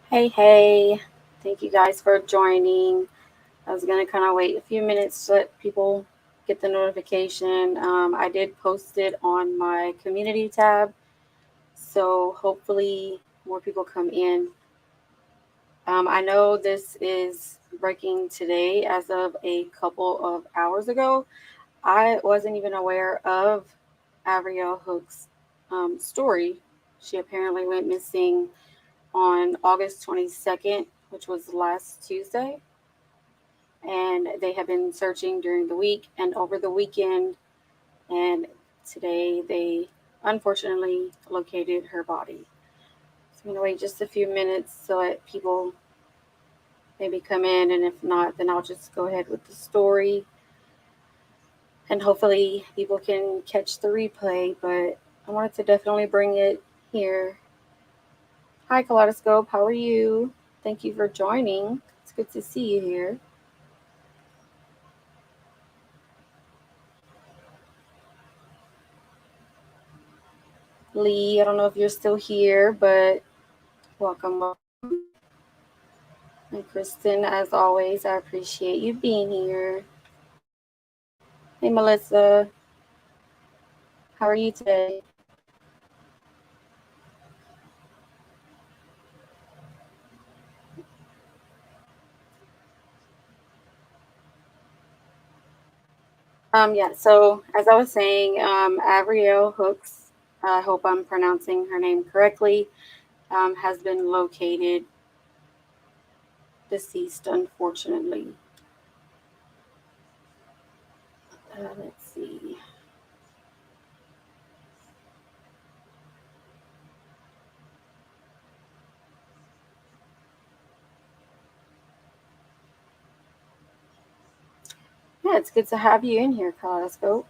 Hey, thank you guys for joining. I was going to kind of wait a few minutes to let people get the notification. I did post it on my community tab, so hopefully more people come in. I know this is breaking today as of a couple of hours ago. I wasn't even aware of Avriel Hooks' story. She apparently went missing on August 22nd, which was last Tuesday. And they have been searching during the week and over the weekend. And today they unfortunately located her body. So I'm going to wait just a few minutes to let people maybe come in. And if not, then I'll just go ahead with the story. And hopefully people can catch the replay. But I wanted to definitely bring it here. Hi, Kaleidoscope. How are you? Thank you for joining. It's good to see you here. Lee, I don't know if you're still here, but welcome. And Kristen, as always, I appreciate you being here. Hey, Melissa, how are you today? Yeah, so as I was saying, Avriel Hooks, I hope I'm pronouncing her name correctly, has been located deceased, unfortunately. Let's see. Yeah, it's good to have you in here, Kaleidoscope.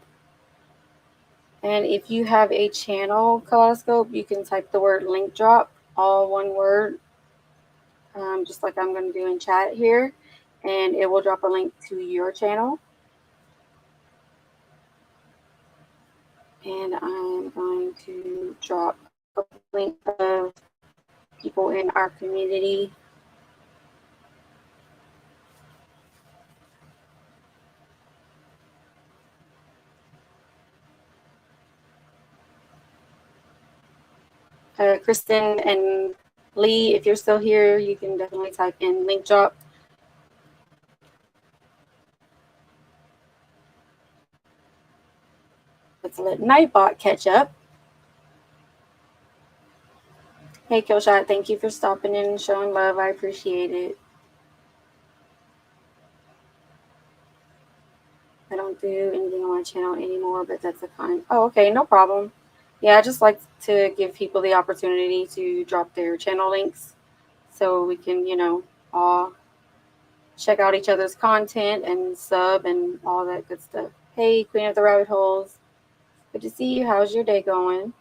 And if you have a channel, Kaleidoscope, you can type the word link drop, all one word, just like I'm going to do in chat here, and it will drop a link to your channel. And I'm going to drop a link of people in our community. Kristen and Lee, if you're still here, you can definitely type in link drop. Let's let Nightbot catch up. Hey, Killshot, thank you for stopping in and showing love. I appreciate it. I don't do anything on my channel anymore, but that's a fine. Oh, okay, no problem. Yeah, I just like to give people the opportunity to drop their channel links so we can, all check out each other's content and sub and all that good stuff. Hey, Queen of the Rabbit Holes. Good to see you. How's your day going?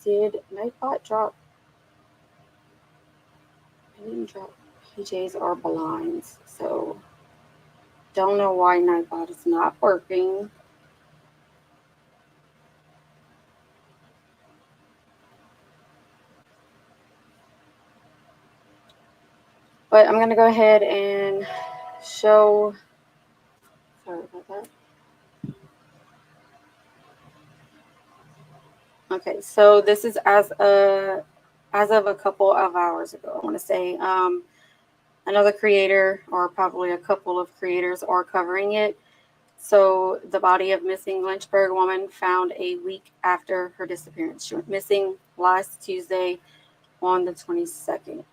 Did Nightbot drop? I didn't drop PJs or blinds, so don't know why Nightbot is not working. But I'm going to go ahead and show. Sorry about that. Okay, so this is as of a couple of hours ago. I want to say another creator or probably a couple of creators are covering it. So the body of missing Lynchburg woman found a week after her disappearance. She went missing last Tuesday on the 22nd.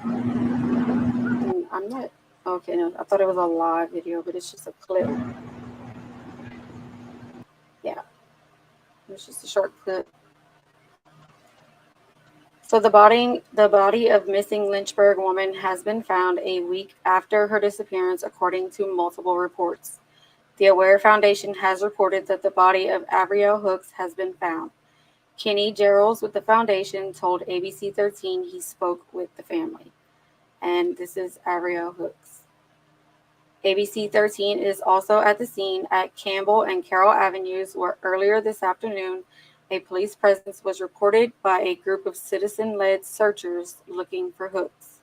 And I'm not okay. No, I thought it was a live video, but it's just a clip. Yeah, it's just a short clip. So the body of missing Lynchburg woman has been found a week after her disappearance, according to multiple reports. The Aware Foundation has reported that the body of Avriel Hooks has been found. Kenny Jarels with the foundation told ABC 13 he spoke with the family. And this is Avriel Hooks. ABC 13 is also at the scene at Campbell and Carroll Avenues, where earlier this afternoon a police presence was reported by a group of citizen-led searchers looking for Hooks.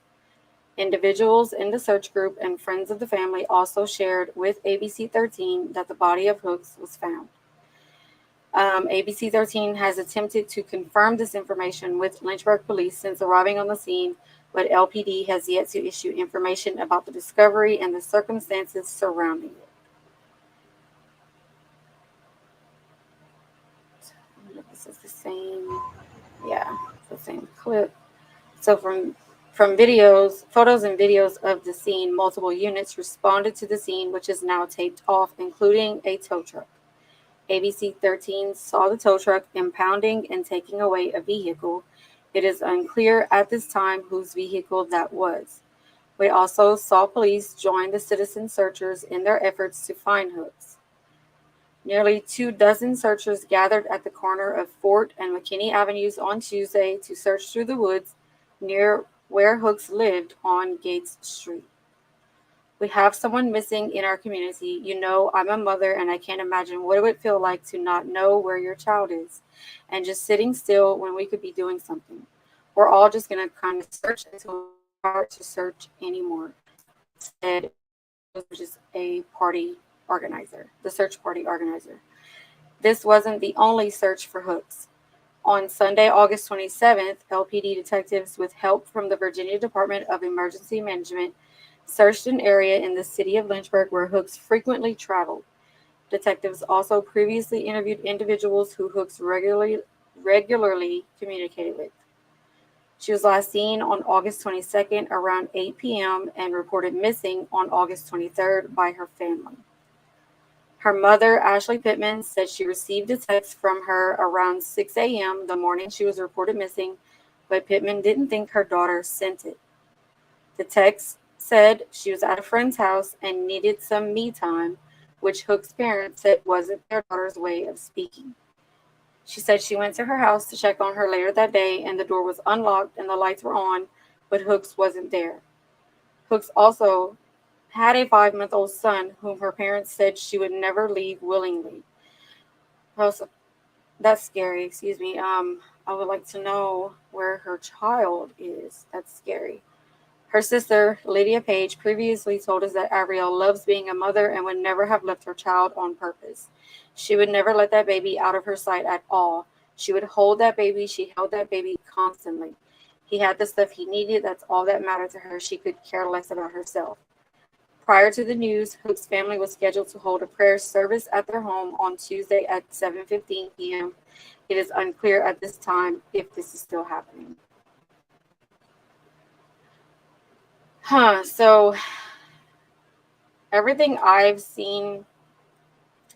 Individuals in the search group and friends of the family also shared with ABC 13 that the body of Hooks was found. ABC 13 has attempted to confirm this information with Lynchburg Police since arriving on the scene, but LPD has yet to issue information about the discovery and the circumstances surrounding it. This is the same, yeah, it's the same clip. So from videos, photos and videos of the scene, multiple units responded to the scene, which is now taped off, including a tow truck. ABC 13 saw the tow truck impounding and taking away a vehicle. It is unclear at this time whose vehicle that was. We also saw police join the citizen searchers in their efforts to find Hooks. Nearly 24 searchers gathered at the corner of Fort and McKinney Avenues on Tuesday to search through the woods near where Hooks lived on Gates Street. We have someone missing in our community. You know, I'm a mother and I can't imagine what it would feel like to not know where your child is and just sitting still when we could be doing something. We're all just going to kind of search until we're hard to search anymore, said just a party organizer, the search party organizer. This wasn't the only search for Hooks. On Sunday, August 27th, LPD detectives with help from the Virginia Department of Emergency Management searched an area in the city of Lynchburg where Hooks frequently traveled. Detectives also previously interviewed individuals who Hooks regularly communicated with. She was last seen on August 22nd around 8 p.m. and reported missing on August 23rd by her family. Her mother, Ashley Pittman, said she received a text from her around 6 a.m. the morning she was reported missing, but Pittman didn't think her daughter sent it. The text said she was at a friend's house and needed some me time, which Hooks' parents said wasn't their daughter's way of speaking. She said she went to her house to check on her later that day, and the door was unlocked and the lights were on, but Hooks wasn't there. Hooks also had a 5-month-old son whom her parents said she would never leave willingly. Well, so that's scary, excuse me. I would like to know where her child is. That's scary. Her sister, Lydia Page, previously told us that Avriel loves being a mother and would never have left her child on purpose. She would never let that baby out of her sight at all. She would hold that baby. She held that baby constantly. He had the stuff he needed. That's all that mattered to her. She could care less about herself. Prior to the news, Hooks' family was scheduled to hold a prayer service at their home on Tuesday at 7:15 p.m. It is unclear at this time if this is still happening. So everything I've seen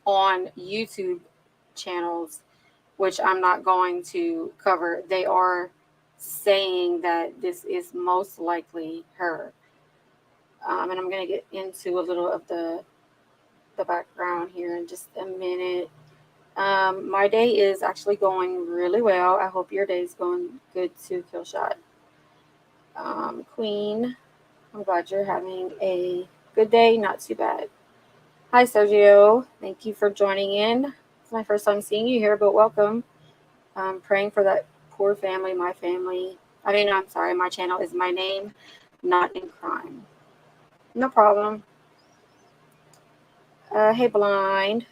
on YouTube channels, which I'm not going to cover, they are saying that this is most likely her. And I'm going to get into a little of the background here in just a minute. My day is actually going really well. I hope your day is going good too, Killshot. Queen, I'm glad you're having a good day. Not too bad. Hi, Sergio. Thank you for joining in. It's my first time seeing you here, but welcome. I'm praying for that poor family, my family. I'm sorry, my channel is My Name, Not in Crime. No problem. Hey, Blind.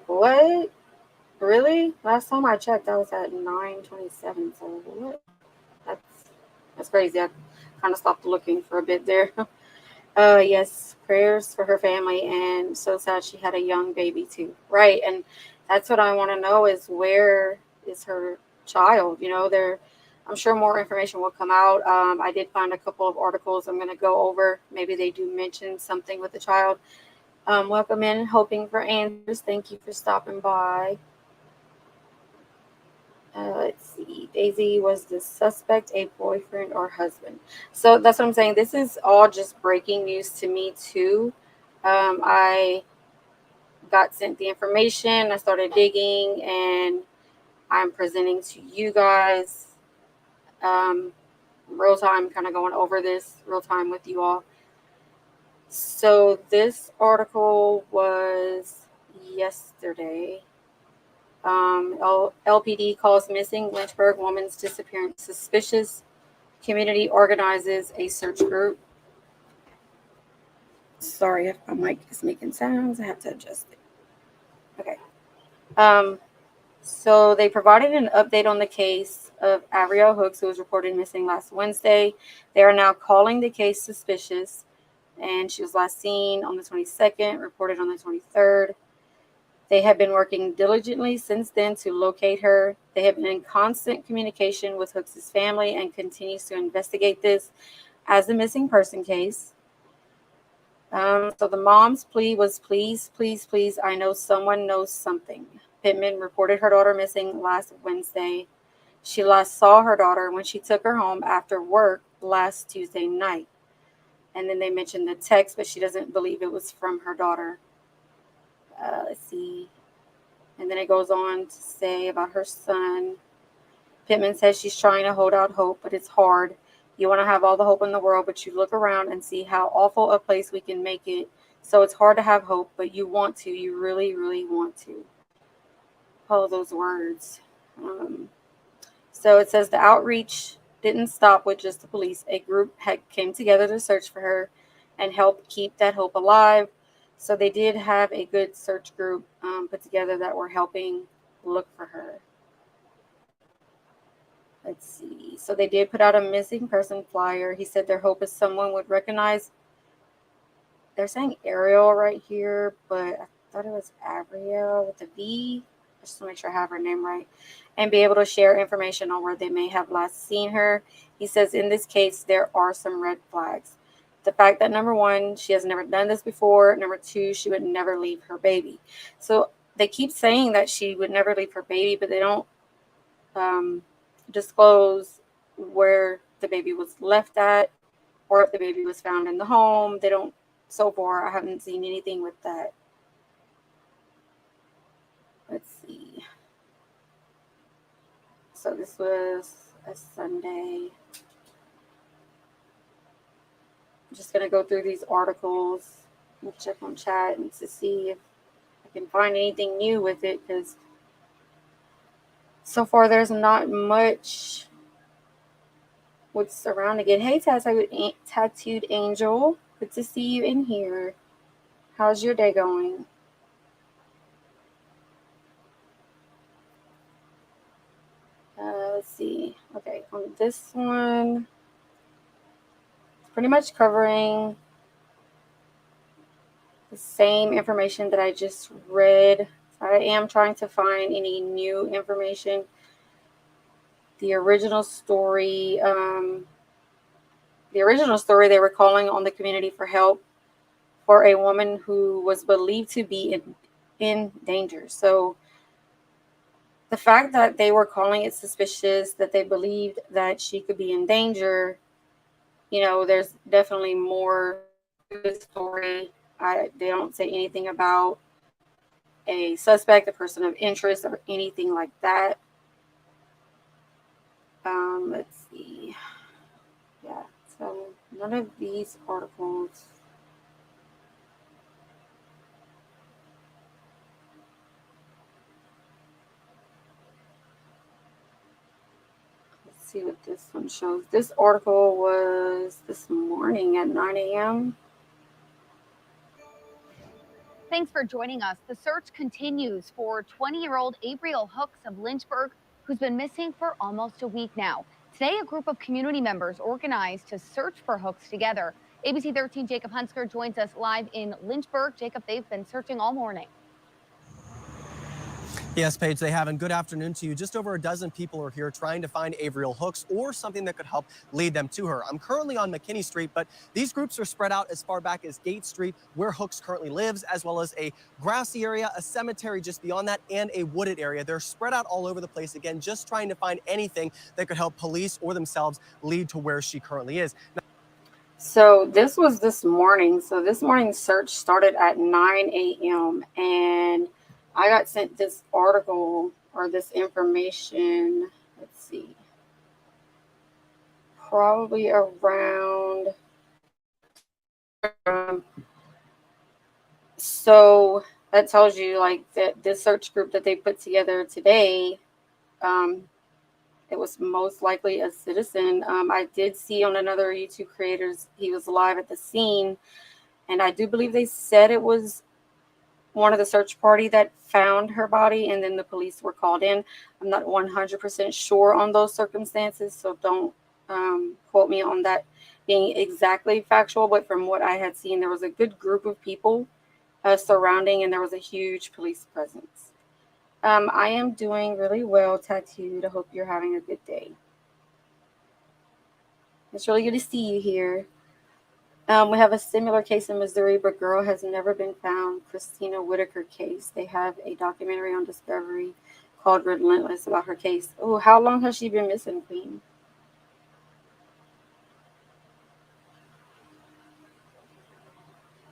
What? Really? Last time I checked, I was at 9:27. So what? That's crazy. I kind of stopped looking for a bit there. Yes, prayers for her family, and so sad she had a young baby too. Right, and that's what I want to know is where is her child? I'm sure more information will come out. I did find a couple of articles I'm going to go over. Maybe they do mention something with the child. Welcome in, hoping for answers. Thank you for stopping by. Let's see. Daisy, was the suspect a boyfriend or husband? So that's what I'm saying. This is all just breaking news to me too. I got sent the information. I started digging, and I'm presenting to you guys real time, kind of going over this real time with you all. So this article was yesterday. LPD calls missing Lynchburg woman's disappearance suspicious. Community organizes a search group. Sorry if my mic is making sounds. I have to adjust it. Okay. So they provided an update on the case of Avriel Hooks, who was reported missing last Wednesday. They are now calling the case suspicious, and she was last seen on the 22nd, reported on the 23rd. They have been working diligently since then to locate her. They have been in constant communication with Hooks' family and continues to investigate this as a missing person case. So the mom's plea was, please, please, please, I know someone knows something. Pittman reported her daughter missing last Wednesday. She last saw her daughter when she took her home after work last Tuesday night. And then they mentioned the text, but she doesn't believe it was from her daughter. Let's see. And then it goes on to say about her son. Pittman says she's trying to hold out hope, but it's hard. You want to have all the hope in the world, but you look around and see how awful a place we can make it. So it's hard to have hope, but you want to. You really, really want to. All those words. So it says the outreach didn't stop with just the police. A group came together to search for her and help keep that hope alive. So they did have a good search group put together that were helping look for her. Let's see. So they did put out a missing person flyer. He said their hope is someone would recognize. They're saying Ariel right here, but I thought it was Avriel with a V. Just to make sure I have her name right. And be able to share information on where they may have last seen her. He says in this case, there are some red flags. The fact that, number one, she has never done this before. Number two, she would never leave her baby. So they keep saying that she would never leave her baby, but they don't disclose where the baby was left at or if the baby was found in the home. They don't, so far, I haven't seen anything with that. Let's see. So this was a Sunday. I'm just going to go through these articles and check on chat and to see if I can find anything new with it, because so far there's not much what's around again. Hey, Tattooed Angel. Good to see you in here. How's your day going? Let's see. Okay, on this one, it's pretty much covering the same information that I just read. I am trying to find any new information. The original story, they were calling on the community for help for a woman who was believed to be in danger. So the fact that they were calling it suspicious, that they believed that she could be in danger, there's definitely more to the story. They don't say anything about a suspect, a person of interest, or anything like that. Let's see. Yeah, so none of these articles. Let's see what this one shows. This article was this morning at 9 a.m. Thanks for joining us. The search continues for 20-year-old Avriel Hooks of Lynchburg, who's been missing for almost a week now. Today, a group of community members organized to search for Hooks together. ABC 13 Jacob Hunsker joins us live in Lynchburg. Jacob, they've been searching all morning. Yes, Paige, they have, and good afternoon to you. Just over a dozen people are here trying to find Avriel Hooks or something that could help lead them to her. I'm currently on McKinney Street, but these groups are spread out as far back as Gate Street, where Hooks currently lives, as well as a grassy area, a cemetery just beyond that, and a wooded area. They're spread out all over the place, again, just trying to find anything that could help police or themselves lead to where she currently is. So this was this morning. So this morning's search started at 9 a.m. and I got sent this article or this information. Let's see, probably around. So that tells you like that this search group that they put together today. Um, it was most likely a citizen. I did see on another YouTube creators he was live at the scene, and I do believe they said it was one of the search party that found her body, and then the police were called in. I'm not 100% sure on those circumstances, so don't quote me on that being exactly factual. But from what I had seen, there was a good group of people surrounding, and there was a huge police presence. I am doing really well, Tattooed. I hope you're having a good day. It's really good to see you here. We have a similar case in Missouri, but girl has never been found. Christina Whitaker case. They have a documentary on Discovery called Relentless about her case. Oh, how long has she been missing, Queen?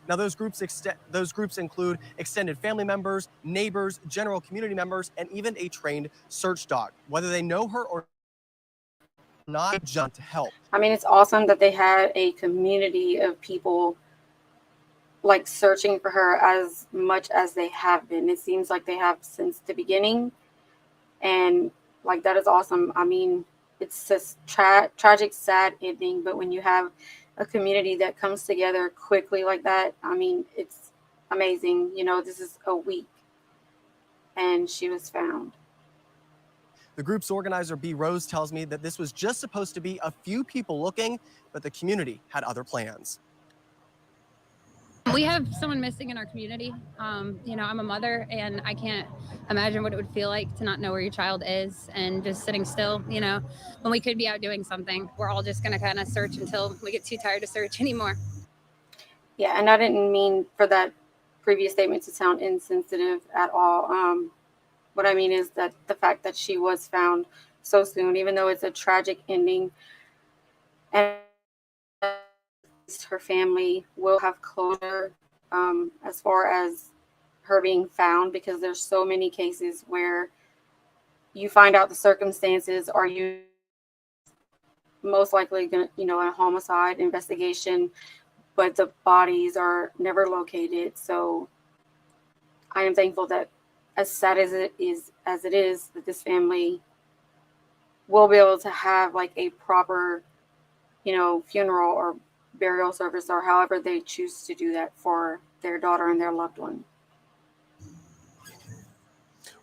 Now, those groups include extended family members, neighbors, general community members, and even a trained search dog. Whether they know her or not, jump to help. I mean, it's awesome that they had a community of people like searching for her as much as they have been. It seems like they have since the beginning, and like that is awesome. I mean, it's just tragic, sad ending, but when you have a community that comes together quickly like that, I mean, it's amazing. You know, this is a week, and she was found. The group's organizer, B. Rose, tells me that this was just supposed to be a few people looking, but the community had other plans. We have someone missing in our community. I'm a mother, and I can't imagine what it would feel like to not know where your child is and just sitting still, when we could be out doing something. We're all just going to kind of search until we get too tired to search anymore. Yeah, and I didn't mean for that previous statement to sound insensitive at all. What I mean is that the fact that she was found so soon, even though it's a tragic ending, and her family will have closure as far as her being found, because there's so many cases where you find out the circumstances, or you most likely gonna, a homicide investigation, but the bodies are never located. So I am thankful that, as sad as it is, that this family will be able to have like a proper, funeral or burial service, or however they choose to do that for their daughter and their loved one.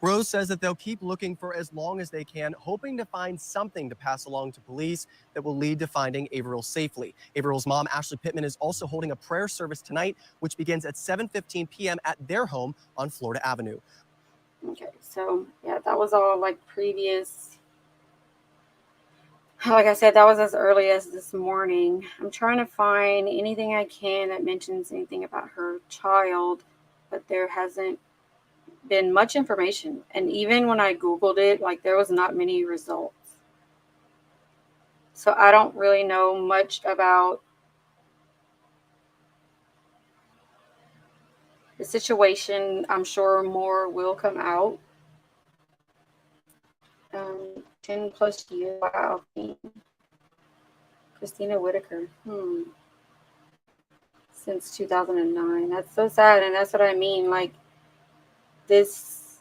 Rose says that they'll keep looking for as long as they can, hoping to find something to pass along to police that will lead to finding Avriel safely. Avriel's mom, Ashley Pittman, is also holding a prayer service tonight, which begins at 7:15 p.m. at their home on Florida Avenue. Okay, so yeah, that was all like previous. Like I said, that was as early as this morning. I'm trying to find anything I can that mentions anything about her child, but there hasn't been much information. And even when I Googled it, like there was not many results. So I don't really know much about the situation. I'm sure more will come out. 10 plus years. Wow. Christina Whitaker. Since 2009. That's so sad. And that's what I mean. Like this,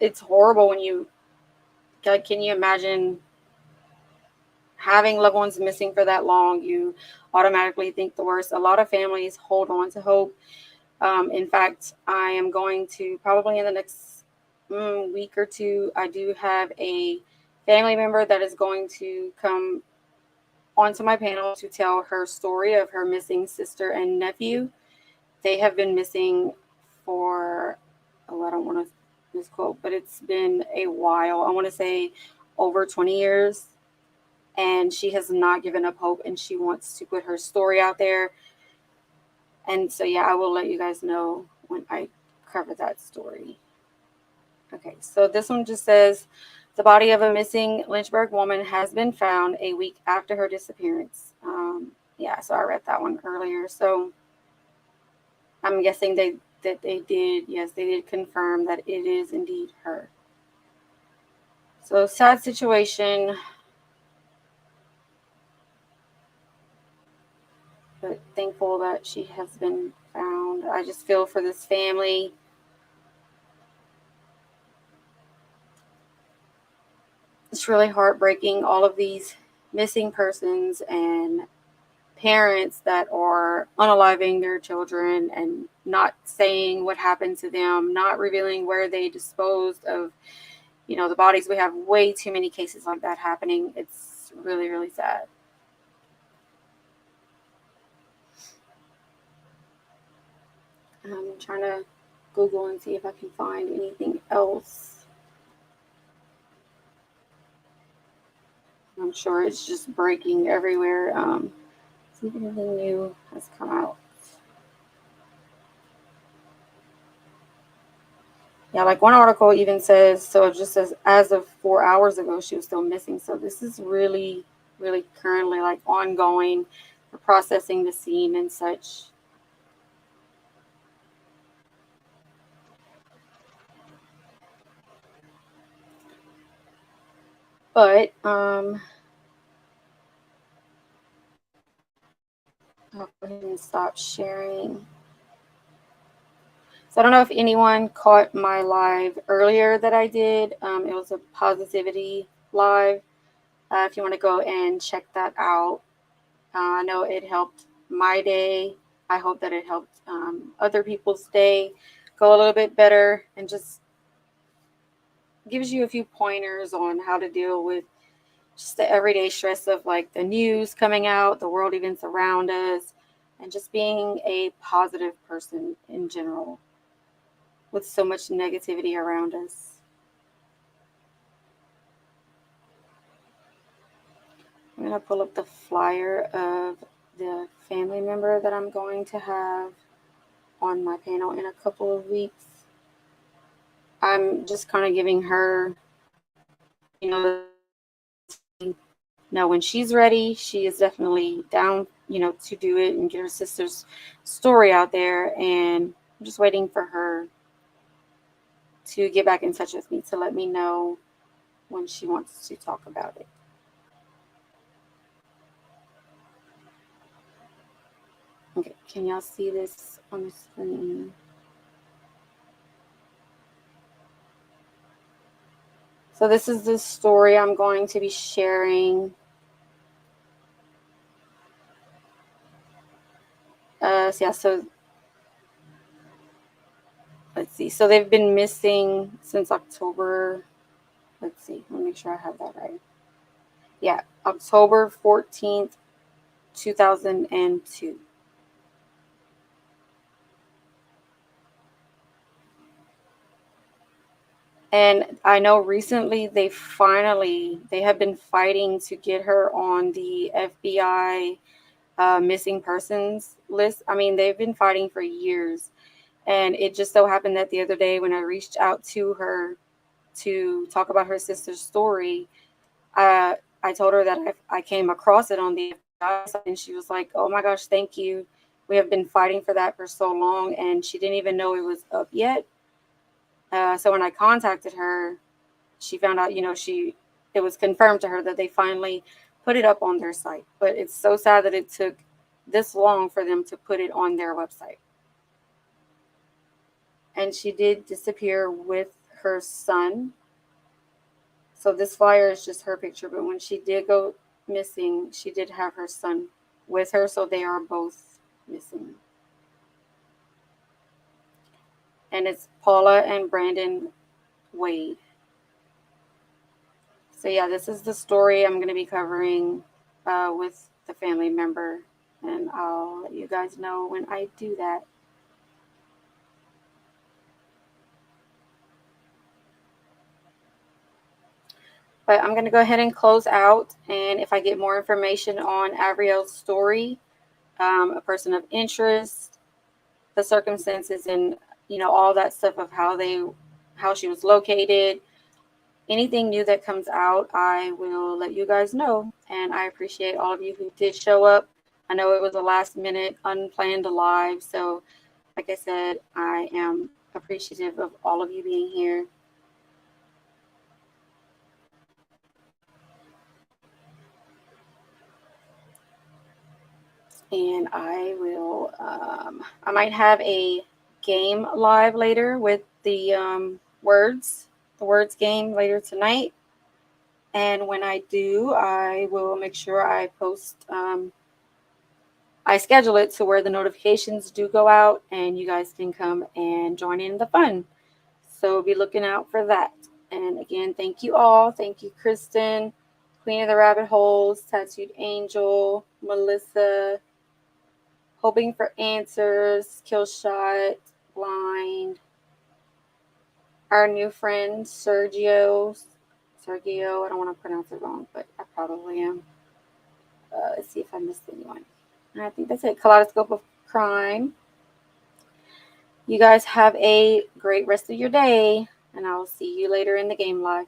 it's horrible when you, like, can you imagine having loved ones missing for that long? You automatically think the worst. A lot of families hold on to hope. In fact, I am going to probably in the next week or two, I do have a family member that is going to come onto my panel to tell her story of her missing sister and nephew. They have been missing for, I don't want to misquote, but it's been a while. I want to say over 20 years. And she has not given up hope, and she wants to put her story out there. And so, yeah, I will let you guys know when I cover that story. Okay, so this one just says, the body of a missing Lynchburg woman has been found a week after her disappearance. Yeah, so I read that one earlier. So I'm guessing they did confirm that it is indeed her. So sad situation, but thankful that she has been found. I just feel for this family. It's really heartbreaking, all of these missing persons and parents that are unaliving their children and not saying what happened to them, not revealing where they disposed of, the bodies. We have way too many cases like that happening. It's really, really sad. I'm trying to Google and see if I can find anything else. I'm sure it's just breaking everywhere. See if anything new has come out. Yeah, like one article even says, so it just says as of 4 hours ago, she was still missing. So this is really, really currently like ongoing. We're processing the scene and such. But I'll go ahead and stop sharing. So I don't know if anyone caught my live earlier that I did. It was a positivity live. If you want to go and check that out. I know it helped my day. I hope that it helped other people's day go a little bit better, and just gives you a few pointers on how to deal with just the everyday stress of like the news coming out, the world events around us, and just being a positive person in general with so much negativity around us. I'm going to pull up the flyer of the family member that I'm going to have on my panel in a couple of weeks. I'm just kind of giving her, when she's ready, she is definitely down, to do it and get her sister's story out there. And I'm just waiting for her to get back in touch with me to let me know when she wants to talk about it. Okay, can y'all see this on the screen? So this is the story I'm going to be sharing. So let's see. So they've been missing since October. Let's see. Let me make sure I have that right. Yeah, October 14th, 2002. And I know recently they have been fighting to get her on the FBI missing persons list. I mean, they've been fighting for years. And it just so happened that the other day when I reached out to her to talk about her sister's story, I told her that I came across it on the FBI site, and she was like, oh my gosh, thank you. We have been fighting for that for so long, and she didn't even know it was up yet. So when I contacted her, she found out, it was confirmed to her that they finally put it up on their site. But it's so sad that it took this long for them to put it on their website. And she did disappear with her son. So this flyer is just her picture, but when she did go missing, she did have her son with her, so they are both missing. And it's Paula and Brandon Wade. So yeah, this is the story I'm going to be covering with the family member, and I'll let you guys know when I do that. But I'm going to go ahead and close out. And if I get more information on Avriel's story, a person of interest, the circumstances, and all that stuff of how she was located, anything new that comes out, I will let you guys know. And I appreciate all of you who did show up. I know it was a last minute, unplanned live. So, like I said, I am appreciative of all of you being here. And I will, I might have a game live later with the words game later tonight. And when I do, I will make sure I post, I schedule it to where the notifications do go out and you guys can come and join in the fun. So be looking out for that. And again, thank you all. Thank you, Kristen, Queen of the Rabbit Holes, Tattooed Angel, Melissa, Hoping for Answers, Killshot, Blind, our new friend, Sergio, I don't want to pronounce it wrong, but I probably am. Let's see if I missed anyone. I think that's it. Kaleidoscope of Crime. You guys have a great rest of your day, and I will see you later in the game live.